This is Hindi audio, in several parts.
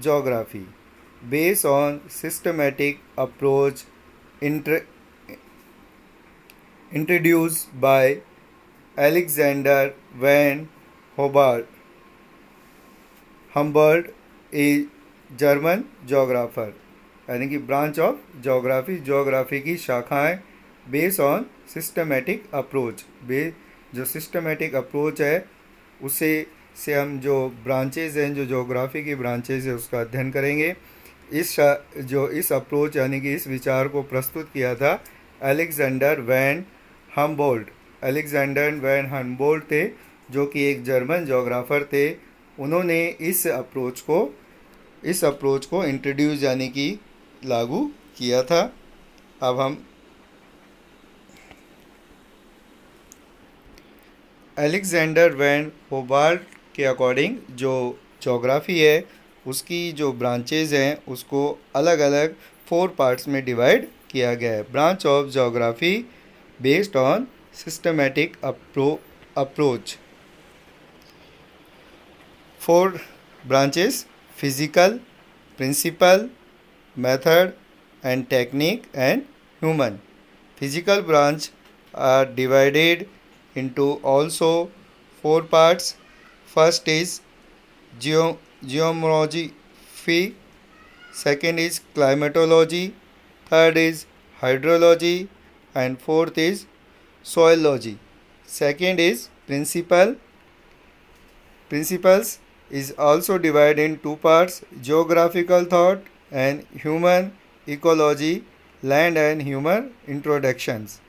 geography based on systematic approach introduced by Alexander van Humboldt, a German geographer, यानी कि ब्रांच ऑफ जोग्राफी की शाखाएं बेस ऑन सिस्टमेटिक अप्रोच, जो सिस्टमेटिक अप्रोच है उसे से हम जो ब्रांचेज हैं, जो जोग्राफी की ब्रांचेज है, उसका अध्ययन करेंगे। इस अप्रोच यानी कि इस विचार को प्रस्तुत किया था अलेक्जेंडर वैन हम्बोल्ट थे, जो कि एक जर्मन जोग्राफर थे। उन्होंने इस अप्रोच को इंट्रोड्यूस यानी कि लागू किया था। अब हम अलेक्जेंडर वैन हम्बोल्ट के अकॉर्डिंग जो जोग्राफी है उसकी जो ब्रांचेज हैं उसको अलग अलग 4 पार्ट्स में डिवाइड किया गया है। Branch of geography based on systematic approach. 4 branches: physical, principle, method and technique, and human. Physical branch are divided into also 4 parts. First is geomorphology, second is climatology, third is hydrology, and fourth is soilology. Second is principles is also divided in 2 parts: geographical thought and human ecology, land and human introductions.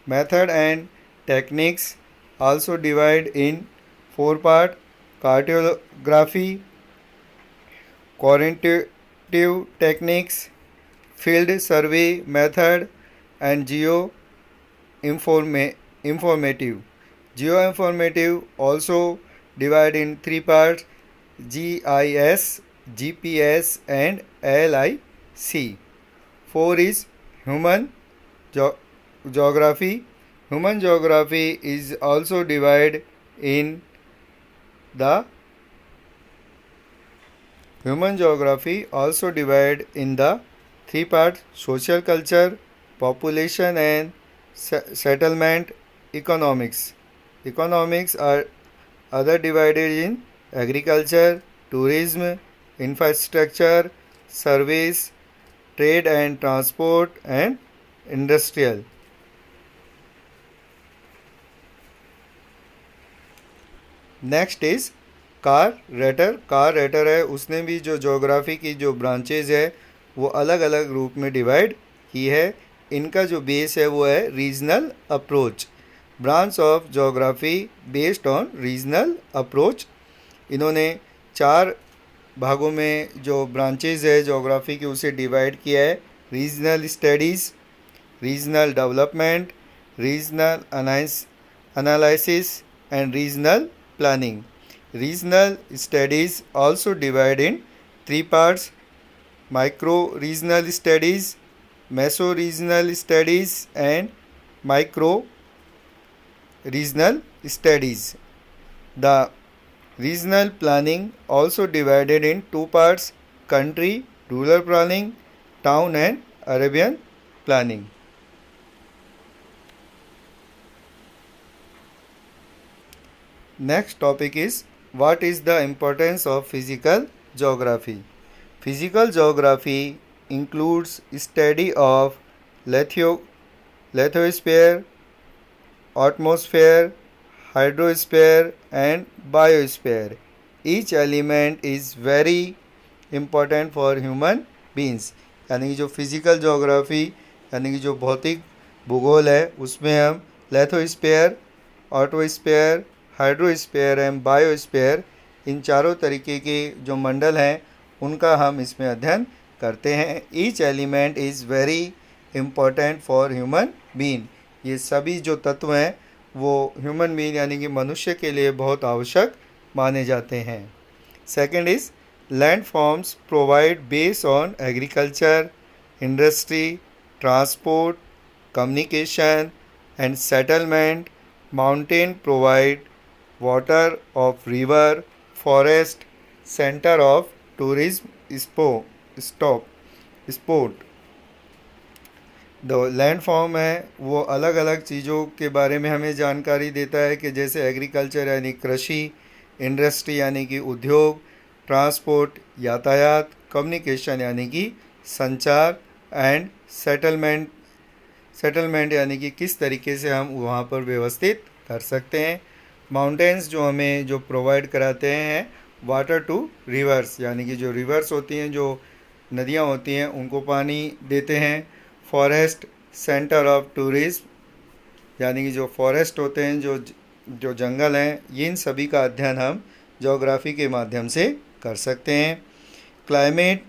Method and techniques also divided in 4 parts: cartography, quantitative techniques, field survey method, and geoinformative. Geoinformative also divided in 3 parts: GIS, GPS, and LIC. 4 is human geography. Human geography is also divided in the 3 parts: social culture, population and settlement. Economics are other divided in agriculture, tourism, infrastructure, service, trade and transport, and industrial. Next is car rater है, उसने भी जो जोग्राफी की जो ब्रांचेज है वो अलग अलग रूप में डिवाइड की है। इनका जो बेस है वो है regional approach. Branch of geography based on regional approach. इन्होंने 4 भागों में जो ब्रांचेज है जोग्राफी की उसे डिवाइड किया है: regional studies, regional development, regional analysis and regional planning. Regional studies also divided in 3 parts: micro-regional studies, meso-regional studies, and micro-regional studies. The regional planning also divided in 2 parts: country, rural planning, town and urban planning. Next topic is what is the importance of physical geography. Physical geography includes study of lithosphere, atmosphere, hydrosphere and biosphere. Each element is very important for human beings. यानी कि जो फिजिकल जोग्राफी यानी कि जो भौतिक भूगोल है उसमें हम लिथोस्फीयर, ऑटोस्फीयर, हाइड्रोस्फीयर एंड बायोस्फीयर, इन चारों तरीके के जो मंडल हैं उनका हम इसमें अध्ययन करते हैं। Each element is very important for human being. ये सभी जो तत्व हैं वो ह्यूमन बीइंग यानी कि मनुष्य के लिए बहुत आवश्यक माने जाते हैं। Second is land forms provide base on agriculture, industry, transport, communication and settlement. Mountain provide water of river, forest, center of tourism sport. The land form है वो अलग अलग चीज़ों के बारे में हमें जानकारी देता है कि जैसे एग्रीकल्चर यानी कृषि, इंडस्ट्री यानी कि उद्योग, ट्रांसपोर्ट यातायात, कम्युनिकेशन यानी कि संचार, एंड सेटलमेंट यानी कि किस तरीके से हम वहाँ पर व्यवस्थित कर सकते हैं। माउंटेन्स जो हमें जो प्रोवाइड कराते हैं वाटर टू रिवर्स, यानी कि जो रिवर्स होती हैं, जो नदियाँ होती हैं, उनको पानी देते हैं। फॉरेस्ट सेंटर ऑफ टूरिज्म, यानी कि जो फॉरेस्ट होते हैं, जो जंगल हैं, इन सभी का अध्ययन हम ज्योग्राफी के माध्यम से कर सकते हैं। Climate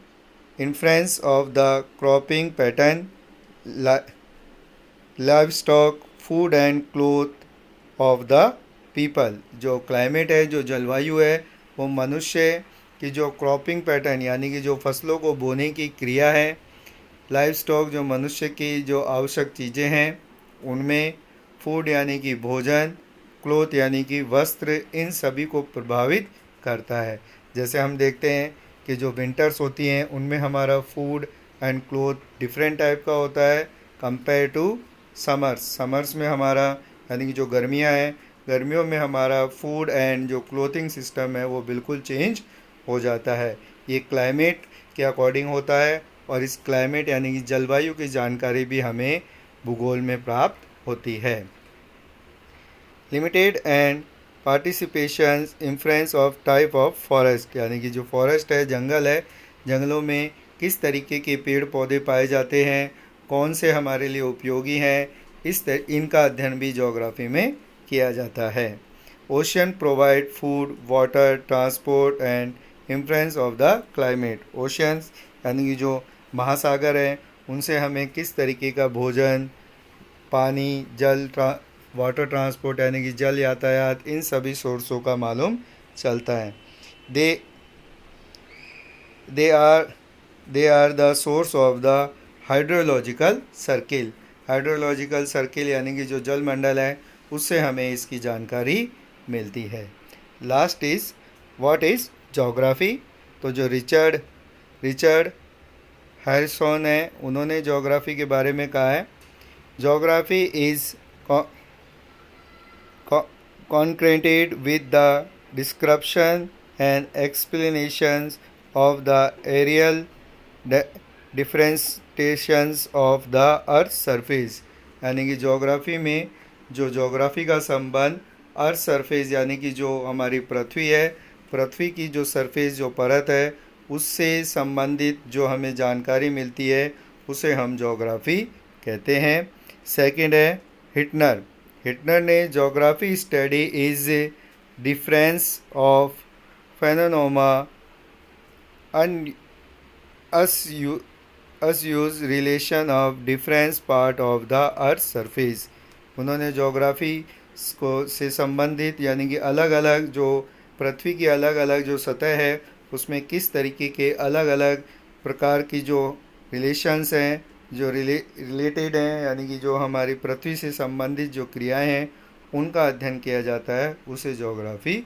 influence of the cropping pattern, live stock, food and cloth of the people. जो क्लाइमेट है, जो जलवायु है, वो मनुष्य की जो क्रॉपिंग पैटर्न यानी कि जो फसलों को बोने की क्रिया है, लाइव स्टॉक जो मनुष्य की जो आवश्यक चीज़ें हैं उनमें, फूड यानी कि भोजन, क्लोथ यानी कि वस्त्र, इन सभी को प्रभावित करता है। जैसे हम देखते हैं कि जो विंटर्स होती हैं उनमें हमारा food and cloth different type का होता है कंपेयर टू समर्स में हमारा यानी कि जो गर्मियां हैं, गर्मियों में हमारा फूड एंड जो क्लोथिंग सिस्टम है वो बिल्कुल चेंज हो जाता है। ये क्लाइमेट के अकॉर्डिंग होता है, और इस क्लाइमेट यानी कि जलवायु की जानकारी भी हमें भूगोल में प्राप्त होती है। Limited and participation influence of type of forest, यानी कि जो फॉरेस्ट है, जंगल है, जंगलों में किस तरीके के पेड़ पौधे पाए जाते हैं, कौन से हमारे लिए उपयोगी हैं, इनका अध्ययन भी ज्योग्राफी में किया जाता है। Ocean provide food, water, transport and influence of the climate. Oceans यानी कि जो महासागर हैं, उनसे हमें किस तरीके का भोजन, पानी, वाटर ट्रांसपोर्ट यानी कि जल यातायात, इन सभी सोर्सों का मालूम चलता है। They are the source of the hydrological circle. Hydrological circle यानी कि जो जल मंडल है, उससे हमें इसकी जानकारी मिलती है। Last is what is geography. तो जो रिचर्ड हैरिसन है, उन्होंने ज्योग्राफी के बारे में कहा है, geography is concreted with the description and explanations of the aerial differentiations of the earth surface। यानी कि ज्योग्राफी में जो ज्योग्राफी का संबंध अर्थ सरफेस यानी कि जो हमारी पृथ्वी है, पृथ्वी की जो सरफेस जो परत है, उससे संबंधित जो हमें जानकारी मिलती है उसे हम ज्योग्राफी कहते हैं। सेकंड है हिटनर ने geography study is difference of phenomena us use relation of difference part of the earth surface. उन्होंने ज्योग्राफी को से संबंधित यानी कि अलग अलग जो पृथ्वी की अलग अलग जो सतह है, उसमें किस तरीके के अलग अलग प्रकार की जो रिलेशंस हैं, जो रिलेटेड हैं, यानी कि जो हमारी पृथ्वी से संबंधित जो क्रियाएं हैं, उनका अध्ययन किया जाता है, उसे ज्योग्राफी